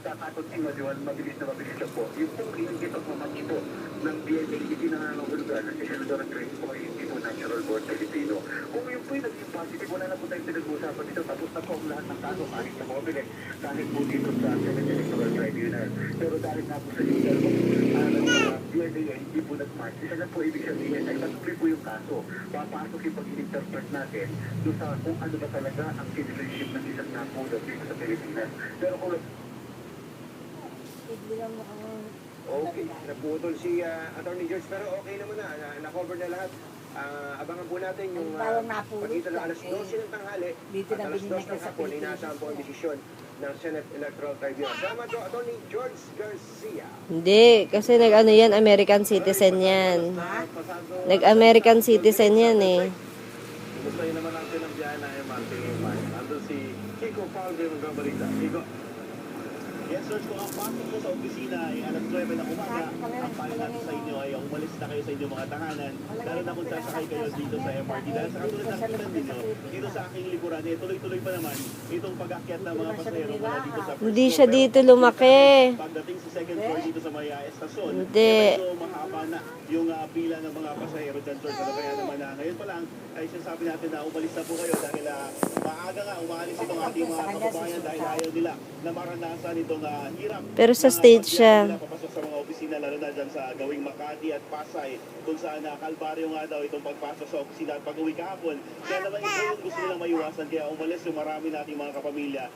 nagkakakontinua, di ba, mabilis na po. Yung pong inggit at mamaki po ng BNA, hindi nangangahulugan na si Senador Grace po ay hindi po natural born Filipino. Kung yun po yung naging positive, wala na po tayong pinag-uusapan dito. Tapos na po ang lahat ng kaso, kahit na mobile, kahit po dito sa Senate Electoral Tribunal. Pero dahil nga po sa legal po, BNA ay hindi po nag-match. Isa na po ibig sabihin ay patuloy po yung kaso. Papasok yung pag-interpret natin doon sa kung ano ba talaga ang citizenship ng isang napulat dito sa Pilipinas. Pero kung Okay, naputol si Attorney George pero okay naman na-cover na lahat. Abangan po natin yung pagitan ng alas 12 ng tanghali at alas 2 ng hapon, inaasahan po ang desisyon ng Senate Electoral Tribunal. Salamat po, Attorney George Garcia. Hindi, kasi nag-ano yan, American citizen yan. Nag-American citizen yan eh. Kumustahin naman natin ang biyahe na MRT ngayon. Andun si Kiko Palde ng Gabarita. Kiko. Yes, sir. Kung ang pasok ko sa opisina ay alas 9 ng umaga, ang payo natin sa inyo ay umalis na kayo sa inyong mga tahanan, lalo na kung sasakay kayo dito sa MRT. Dahil sa katulad ng kitan ninyo, dito sa aking likuran, tuloy-tuloy pa naman itong pag-akyat ng mga pasahero mula dito sa first Hindi floor. siya dito lumaki. Pagdating sa second floor dito sa Maya Estasyon, Hindi. medyo mahaba na yung pila ng mga pasahero dyan, sir. Ano kaya naman ngayon pa lang ay sinasabi natin na umalis na po kayo dahil maaga nga umalis itong ating mga kababayan dahil ayaw nila na maranasan itong hirap. Pero sa stage siya. Papasok sa mga opisina lalo na dyan sa gawing Makati at Pasay kung saan kalbaryo nga daw itong pagpasok sa opisina at pag-uwi kahapon. Kaya naman ito yung gusto nilang maiwasan kaya umalis yung marami nating mga kapamilya